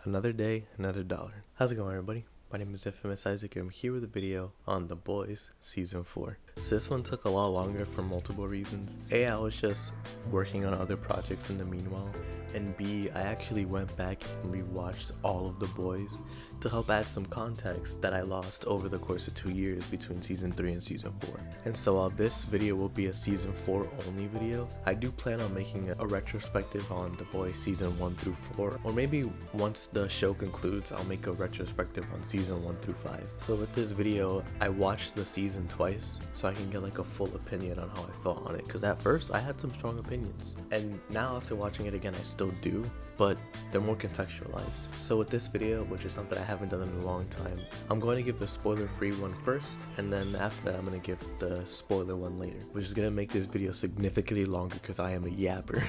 Another day, another dollar. How's it going, everybody? My name is Infamous Isaac and I'm here with a video on The Boys Season 4. So this one took a lot longer for multiple reasons. A, I was just working on other projects in the meanwhile, and B, I actually went back and rewatched all of The Boys to help add some context that I lost over the course of 2 years between Season 3 and Season 4. And so while this video will be a Season 4 only video, I do plan on making a retrospective on The Boys Season 1 through 4, or maybe once the show concludes, I'll make a retrospective on Season 1 through 5. So with this video, I watched the season twice, so I can get like a full opinion on how I felt on it, because at first I had some strong opinions, and now after watching it again I still do, but they're more contextualized. So with this video, which is something I haven't done in a long time, I'm going to give the spoiler-free one first, and then after that I'm going to give the spoiler one later, which is going to make this video significantly longer because I am a yapper.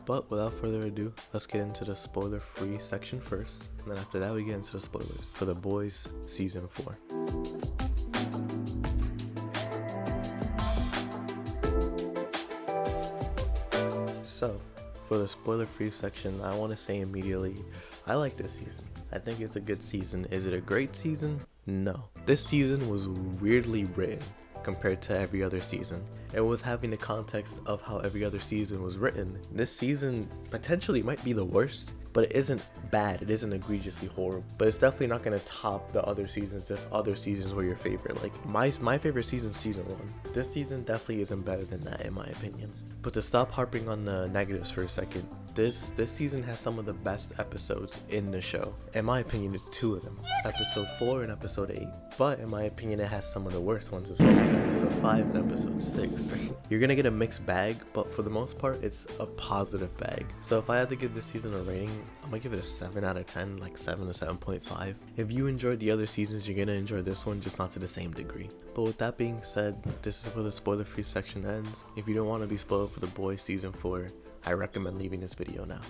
But without further ado, let's get into the spoiler-free section first, and then after that we get into the spoilers for The Boys Season 4. So, for the spoiler-free section, I want to say immediately, I like this season. I think it's a good season. Is it a great season? No. This season was weirdly written compared to every other season. And with having the context of how every other season was written, this season potentially might be the worst, but it isn't bad. It isn't egregiously horrible, but it's definitely not going to top the other seasons if other seasons were your favorite. Like my favorite season is Season 1. This season definitely isn't better than that in my opinion. But to stop harping on the negatives for a second, this season has some of the best episodes in the show. In my opinion, it's 2 of them, episode 4 and episode 8. But in my opinion, it has some of the worst ones as well, episode 5 and episode 6. You're gonna get a mixed bag, but for the most part, it's a positive bag. So if I had to give this season a rating, I'm gonna give it a 7 out of 10, like 7 to 7.5. If you enjoyed the other seasons, you're gonna enjoy this one, just not to the same degree. But with that being said, this is where the spoiler-free section ends. If you don't want to be spoiled for The Boys Season 4, I recommend leaving this video now.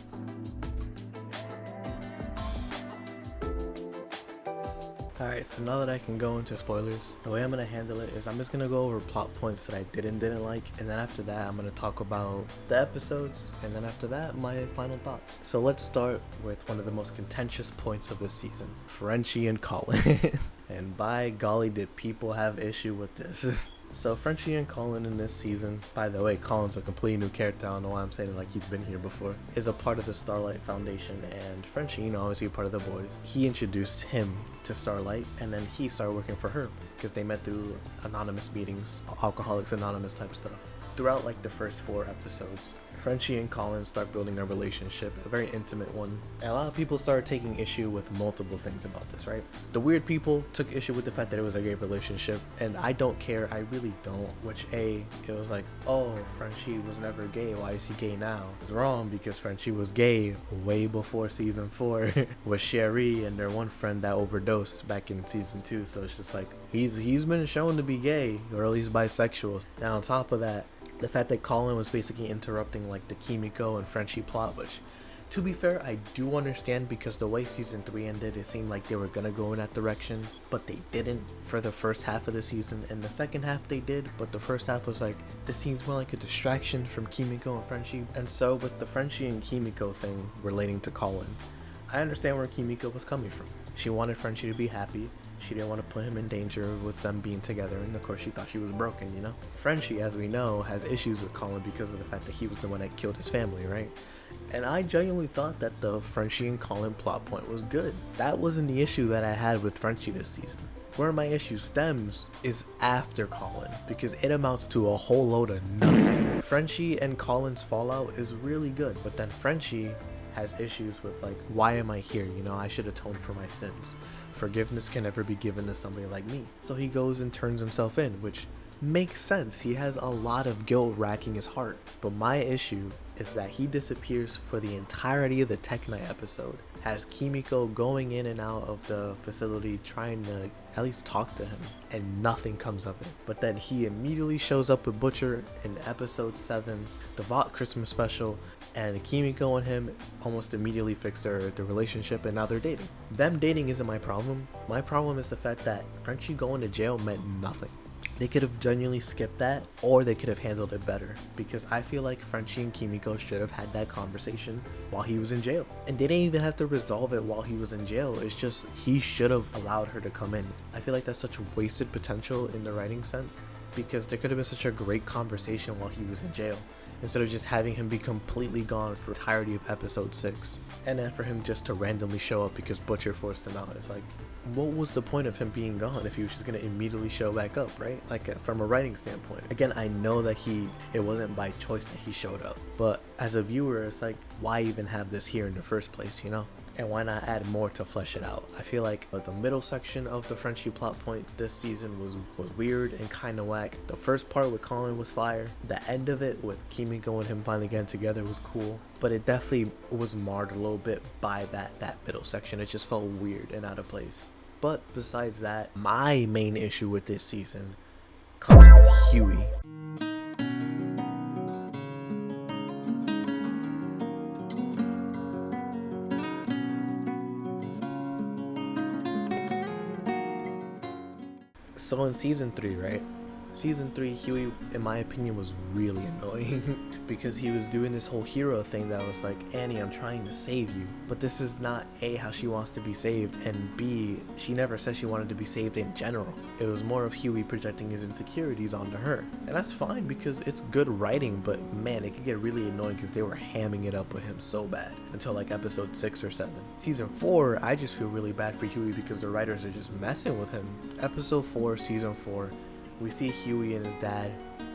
Alright, so now that I can go into spoilers, the way I'm going to handle it is I'm just going to go over plot points that I didn't like, and then after that I'm going to talk about the episodes, and then after that my final thoughts. So let's start with one of the most contentious points of this season, Frenchie and Colin. And by golly did people have issue with this. So Frenchie and Colin in this season, by the way, Colin's a completely new character, I don't know why I'm saying it like he's been here before, is a part of the Starlight Foundation, and Frenchie, obviously a part of the boys. He introduced him to Starlight, and then he started working for her, because they met through anonymous meetings, Alcoholics Anonymous type stuff. Throughout like the first 4 episodes, Frenchie and Colin start building a relationship, a very intimate one. And a lot of people started taking issue with multiple things about this, right? The weird people took issue with the fact that it was a gay relationship, and I don't care, I really don't. Which it was like, oh, Frenchie was never gay, why is he gay now? It's wrong, because Frenchie was gay way before Season 4 with Sherry and their one friend that overdosed back in Season 2, so it's just like, he's been shown to be gay, or at least bisexual. And on top of that, the fact that Colin was basically interrupting like the Kimiko and Frenchie plot, which to be fair I do understand, because the way Season 3 ended, it seemed like they were gonna go in that direction, but they didn't for the first half of the season, and the second half they did, but the first half was like, this seems more like a distraction from Kimiko and Frenchie. And so with the Frenchie and Kimiko thing relating to Colin, I understand where Kimiko was coming from. She wanted Frenchie to be happy. She didn't want to put him in danger with them being together, and of course she thought she was broken, Frenchie, as we know, has issues with Colin because of the fact that he was the one that killed his family, right? And I genuinely thought that the Frenchie and Colin plot point was good. That wasn't the issue that I had with Frenchie this season. Where my issue stems is after Colin, because it amounts to a whole load of nothing. Frenchie and Colin's fallout is really good, but then Frenchie has issues with like, why am I here? I should atone for my sins. Forgiveness can never be given to somebody like me. So he goes and turns himself in, which makes sense. He has a lot of guilt racking his heart. But my issue is that he disappears for the entirety of the Tech Night episode, has Kimiko going in and out of the facility trying to at least talk to him, and nothing comes of it. But then he immediately shows up with Butcher in episode 7, the Vought Christmas special, and Kimiko and him almost immediately fix their relationship, and now they're dating. Them dating isn't my problem. My problem is the fact that Frenchie going to jail meant nothing. They could have genuinely skipped that, or they could have handled it better, because I feel like Frenchie and Kimiko should have had that conversation while he was in jail. And they didn't even have to resolve it while he was in jail. It's just he should have allowed her to come in. I feel like that's such wasted potential in the writing sense, because there could have been such a great conversation while he was in jail, instead of just having him be completely gone for the entirety of episode 6. And then for him just to randomly show up because Butcher forced him out. It's like, what was the point of him being gone if he was just gonna immediately show back up, right? Like, from a writing standpoint. Again, I know that it wasn't by choice that he showed up, but as a viewer, it's like, why even have this here in the first place, you know? And why not add more to flesh it out? I feel like the middle section of the Frenchie plot point this season was weird and kind of whack. The first part with Colin was fire. The end of it with Kimiko and him finally getting together was cool. But it definitely was marred a little bit by that middle section. It just felt weird and out of place. But besides that, my main issue with this season comes with Hughie. So in season 3, right? Season 3, Hughie, in my opinion, was really annoying because he was doing this whole hero thing that was like, Annie, I'm trying to save you. But this is not A, how she wants to be saved, and B, she never said she wanted to be saved in general. It was more of Hughie projecting his insecurities onto her. And that's fine because it's good writing, but man, it could get really annoying because they were hamming it up with him so bad until like episode 6 or 7. Season 4, I just feel really bad for Hughie because the writers are just messing with him. Episode 4, season 4. We see Hughie and his dad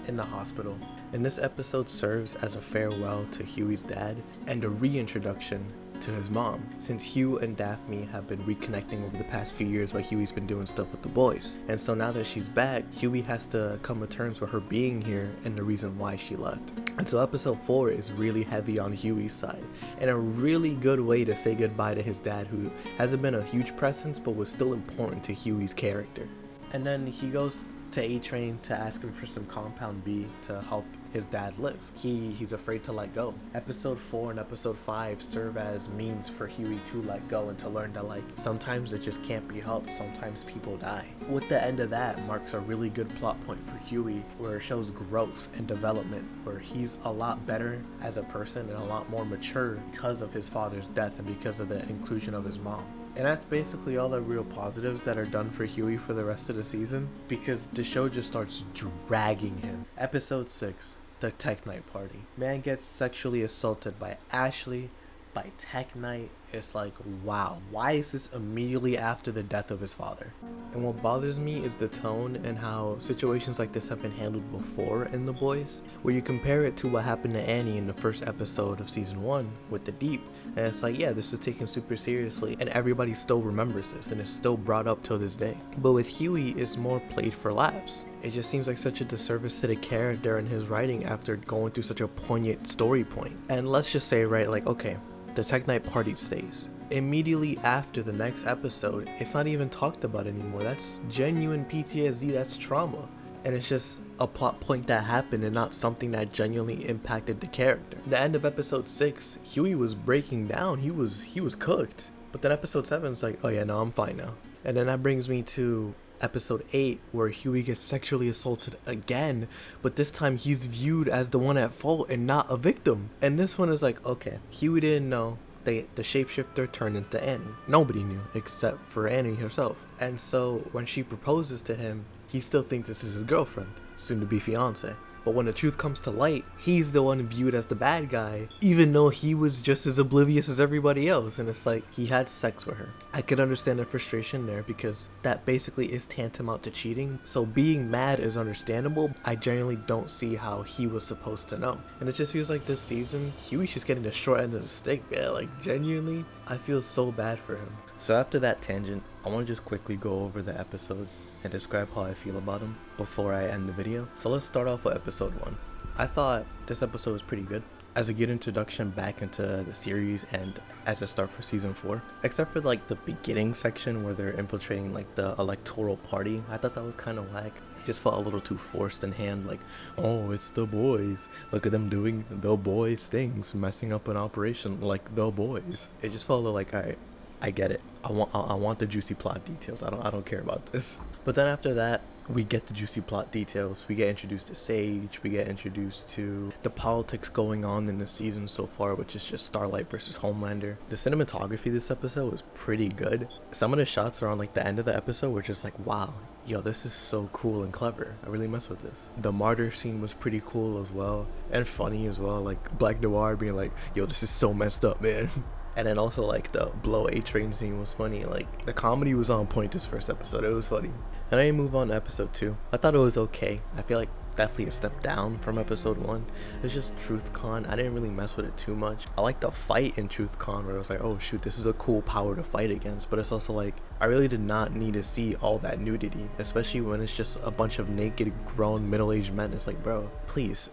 in the hospital, and this episode serves as a farewell to Hughie's dad and a reintroduction to his mom, since Hugh and Daphne have been reconnecting over the past few years while Hughie's been doing stuff with the boys. And so now that she's back, Hughie has to come to terms with her being here and the reason why she left. And so episode 4 is really heavy on Hughie's side, and a really good way to say goodbye to his dad, who hasn't been a huge presence but was still important to Hughie's character. And then he goes to A-Train to ask him for some Compound V to help his dad live. He's afraid to let go. Episode 4 and episode 5 serve as means for Hughie to let go and to learn that like sometimes it just can't be helped, sometimes people die. With the end of that marks a really good plot point for Hughie, where it shows growth and development, where he's a lot better as a person and a lot more mature because of his father's death and because of the inclusion of his mom. And that's basically all the real positives that are done for Hughie for the rest of the season, because the show just starts dragging him. Episode 6, the Tech Night Party. Man gets sexually assaulted by Ashley, by Tech Night. It's like, wow, why is this immediately after the death of his father? And what bothers me is the tone and how situations like this have been handled before in The Boys, where you compare it to what happened to Annie in the first episode of season 1 with the Deep, and it's like, yeah, this is taken super seriously and everybody still remembers this and it's still brought up till this day. But with Hughie, it's more played for laughs. It just seems like such a disservice to the character and his writing after going through such a poignant story point. And let's just say, right, like, okay, the Tech Night Party stays. Immediately after the next episode, it's not even talked about anymore. That's genuine PTSD, that's trauma. And it's just a plot point that happened and not something that genuinely impacted the character. The end of episode 6, Hughie was breaking down. He was cooked. But then episode 7 is like, oh yeah, no, I'm fine now. And then that brings me to episode 8, where Hughie gets sexually assaulted again, but this time he's viewed as the one at fault and not a victim. And this one is like, okay, Hughie didn't know the shapeshifter turned into Annie. Nobody knew except for Annie herself. And so when she proposes to him, he still thinks this is his girlfriend, soon to be fiance. But when the truth comes to light, he's the one viewed as the bad guy, even though he was just as oblivious as everybody else. And it's like, he had sex with her. I could understand the frustration there, because that basically is tantamount to cheating. So being mad is understandable. I genuinely don't see how he was supposed to know. And it just feels like this season, Hughie's just getting the short end of the stick, man. Like, genuinely, I feel so bad for him. So after that tangent, I want to just quickly go over the episodes and describe how I feel about them before I end the video. So let's start off with episode 1. I thought this episode was pretty good as a good introduction back into the series and as a start for season 4. Except for like the beginning section where they're infiltrating like the electoral party. I thought that was kind of whack. It just felt a little too forced in hand, like, oh, it's the boys. Look at them doing the boys things, messing up an operation like the boys. It just felt a little like, alright, I get it. I want the juicy plot details. I don't care about this. But then after that, we get the juicy plot details. We get introduced to Sage. We get introduced to the politics going on in the season so far, which is just Starlight versus Homelander. The cinematography this episode was pretty good. Some of the shots are on like the end of the episode were just like, wow, yo, this is so cool and clever. I really mess with this. The martyr scene was pretty cool as well, and funny as well. Like Black Noir being like, yo, this is so messed up, man. And then also like the blow A-Train scene was funny. Like the comedy was on point this first episode. It was funny. And I move on to episode 2. I thought it was okay. I feel like definitely a step down from episode 1. It's just Truth Con. I didn't really mess with it too much. I like the fight in Truth Con where I was like, oh shoot, this is a cool power to fight against. But it's also like, I really did not need to see all that nudity, especially when it's just a bunch of naked grown middle-aged men. It's like, bro, please.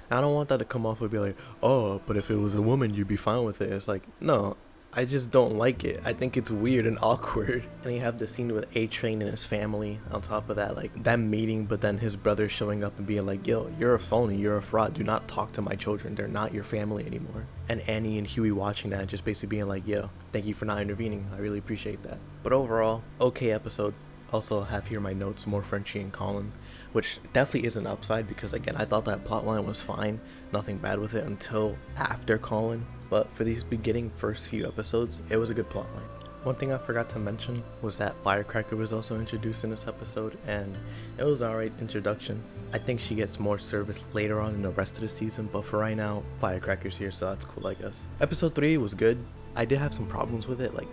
I don't want that to come off and be like, oh, but if it was a woman, you'd be fine with it. It's like, no, I just don't like it. I think it's weird and awkward. And you have the scene with A-Train and his family on top of that, like them meeting, but then his brother showing up and being like, yo, you're a phony, you're a fraud, do not talk to my children, they're not your family anymore. And Annie and Hughie watching that, just basically being like, yo, thank you for not intervening, I really appreciate that. But overall, okay episode. Also have here my notes, more Frenchie and Colin, which definitely is an upside because again, I thought that plotline was fine, nothing bad with it until after Colin. But for these beginning first few episodes, it was a good plotline. One thing I forgot to mention was that Firecracker was also introduced in this episode, and it was alright introduction. I think she gets more service later on in the rest of the season, but for right now, Firecracker's here, so that's cool, I guess. Episode 3 was good. I did have some problems with it, like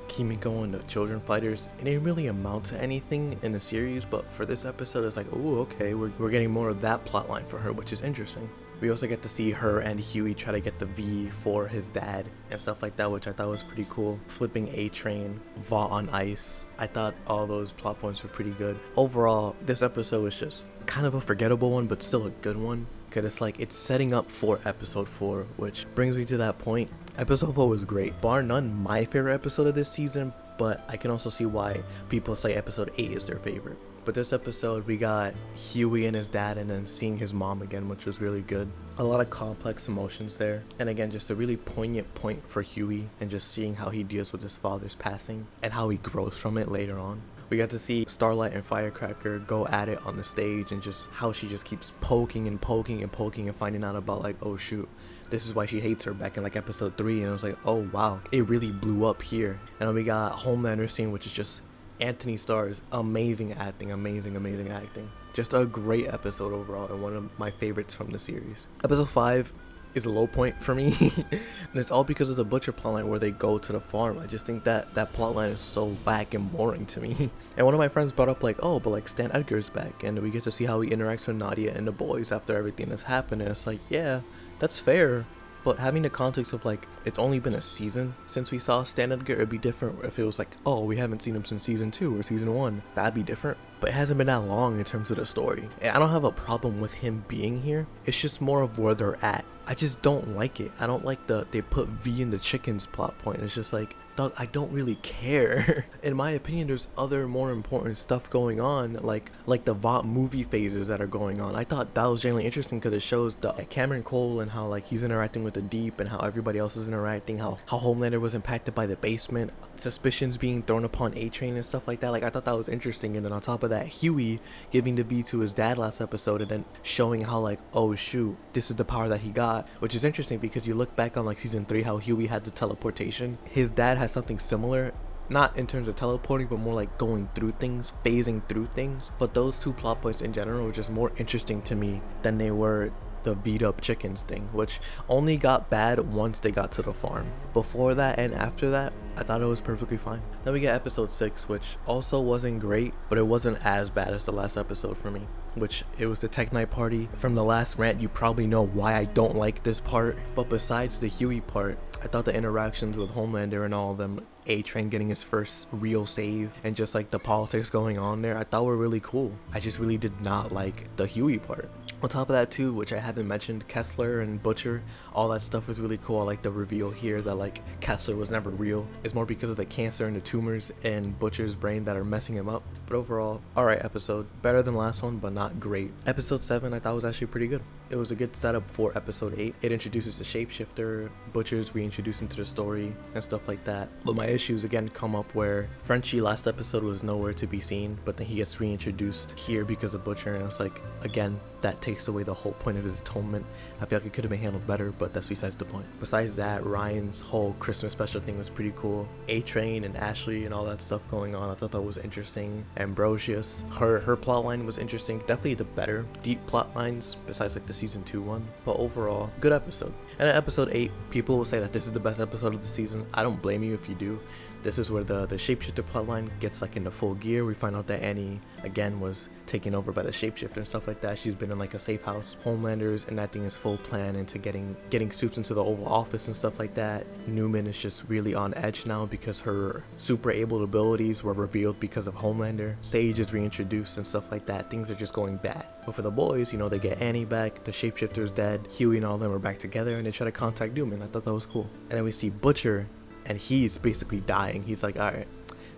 Kimiko and the children fighters. It didn't really amount to anything in the series, but for this episode, it's like, oh, okay, we're getting more of that plotline for her, which is interesting. We also get to see her and Hughie try to get the V for his dad and stuff like that, which I thought was pretty cool. Flipping A-Train, Vought on ice. I thought all those plot points were pretty good. Overall, this episode was just kind of a forgettable one, but still a good one. Because it's like, it's setting up for episode 4, which brings me to that point. Episode 4 was great. Bar none, my favorite episode of this season, but I can also see why people say episode 8 is their favorite. But this episode, we got Hughie and his dad and then seeing his mom again, which was really good. A lot of complex emotions there. And again, just a really poignant point for Hughie and just seeing how he deals with his father's passing and how he grows from it later on. We got to see Starlight and Firecracker go at it on the stage and just how she just keeps poking and poking and poking and finding out about like, oh shoot, this is why she hates her back in like episode 3. And I was like, oh wow, it really blew up here. And then we got Homelander scene, which is just Anthony Starr's amazing acting, amazing acting. Just a great episode overall and one of my favorites from the series. Episode 5 is a low point for me and it's all because of the butcher plotline where they go to the farm. I just think that plotline is so whack and boring to me. And one of my friends brought up like, oh, but like Stan Edgar's back and we get to see how he interacts with Nadia and the boys after everything that's happened. And it's like, yeah, that's fair. But having the context of like, it's only been a season since we saw Stan Edgar, it'd be different if it was like, oh, we haven't seen him since season 2 or season 1. That'd be different. But it hasn't been that long in terms of the story. And I don't have a problem with him being here. It's just more of where they're at. I just don't like it. I don't like they put V in the chicken's plot point. It's just like, dog, I don't really care. In my opinion, there's other more important stuff going on, like the Vought movie phases that are going on. I thought that was genuinely interesting because it shows the Cameron Cole and how like he's interacting with the Deep and how everybody else is interacting, how Homelander was impacted by the basement, suspicions being thrown upon A-Train and stuff like that. Like I thought that was interesting. And then on top of that, Hughie giving the V to his dad last episode and then showing how like, oh shoot, this is the power that he got, which is interesting because you look back on like season 3 how Hughie had the teleportation. His dad has something similar, not in terms of teleporting, but more like going through things, phasing through things. But those two plot points in general were just more interesting to me than they were the beat up chickens thing, which only got bad once they got to the farm. Before that and after that, I thought it was perfectly fine. Then we get episode 6, which also wasn't great, but it wasn't as bad as the last episode for me, which it was the Tech Night party. From the last rant, you probably know why I don't like this part. But besides the Hughie part, I thought the interactions with Homelander and all of them, A-Train getting his first real save, and just like the politics going on there, I thought were really cool. I just really did not like the Hughie part. On top of that too, which I haven't mentioned, Kessler and Butcher, all that stuff was really cool. I like the reveal here that like Kessler was never real. It's more because of the cancer and the tumors in Butcher's brain that are messing him up. But overall, alright episode. Better than last one, but not great. Episode 7 I thought was actually pretty good. It was a good setup for episode 8. It introduces the shapeshifter, Butcher's reintroduced into the story and stuff like that. But my issues again come up where Frenchie last episode was nowhere to be seen, but then he gets reintroduced here because of Butcher, and it's like, again, that takes away the whole point of his atonement. I feel like it could have been handled better, but that's besides the point. Besides that, Ryan's whole Christmas special thing was pretty cool. A-Train and Ashley and all that stuff going on, I thought that was interesting. Ambrosius, her plot line was interesting. Definitely the better deep plot lines besides like the season 2 one. But overall, good episode. And at episode 8, people will say that this is the best episode of the season. I don't blame you if you do. This is where the shapeshifter plotline gets like into full gear. We find out that Annie again was taken over by the shapeshifter and stuff like that. She's been in like a safe house. Homelander's enacting his full plan into getting Soups into the Oval Office and stuff like that. Newman is just really on edge now because her super able abilities were revealed because of Homelander. Sage is reintroduced and stuff like that. Things are just going bad. But for the boys, you know, they get Annie back, the shapeshifter's dead, Hughie and all of them are back together, and they try to contact Newman. I thought that was cool. And then we see Butcher, and he's basically dying. He's like, alright,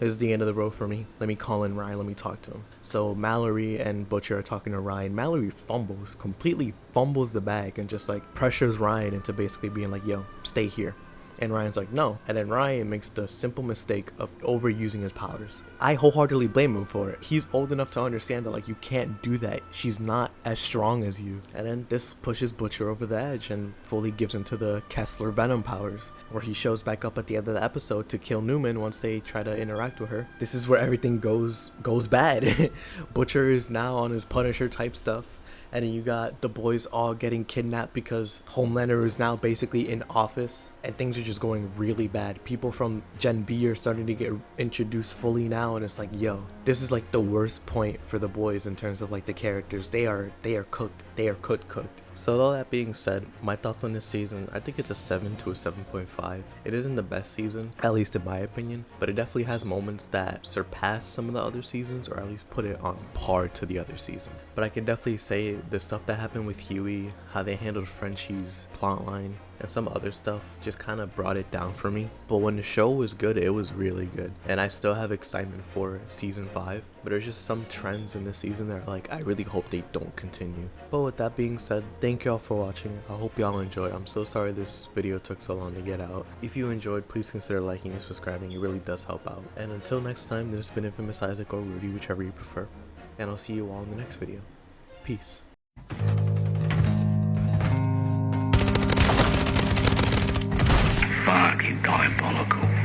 this is the end of the road for me. Let me call in Ryan, let me talk to him. So Mallory and Butcher are talking to Ryan. Mallory completely fumbles the bag and just like pressures Ryan into basically being like, yo, stay here. And Ryan's like, no. And then Ryan makes the simple mistake of overusing his powers. I wholeheartedly blame him for it. He's old enough to understand that like you can't do that. She's not as strong as you. And then this pushes Butcher over the edge and fully gives him to the Kessler Venom powers, where he shows back up at the end of the episode to kill Newman once they try to interact with her. This is where everything goes bad. Butcher is now on his Punisher type stuff. And then you got the boys all getting kidnapped because Homelander is now basically in office, and things are just going really bad. People from Gen B are starting to get introduced fully now, and it's like, yo, this is like the worst point for the boys in terms of like the characters. They are cooked. They are cooked. So all that being said, my thoughts on this season, I think it's a 7 to a 7.5. It isn't the best season, at least in my opinion, but it definitely has moments that surpass some of the other seasons, or at least put it on par to the other season. But I can definitely say the stuff that happened with Hughie, how they handled Frenchie's plotline, and some other stuff just kind of brought it down for me. But when the show was good, it was really good, and I still have excitement for season 5. But there's just some trends in this season that are like, I really hope they don't continue. But with that being said, thank y'all for watching. I hope y'all enjoyed. I'm so sorry this video took so long to get out. If you enjoyed, please consider liking and subscribing. It really does help out. And until next time, this has been Infamous Isaac or Rudy, whichever you prefer, and I'll see you all in the next video. Peace. Fucking diabolical.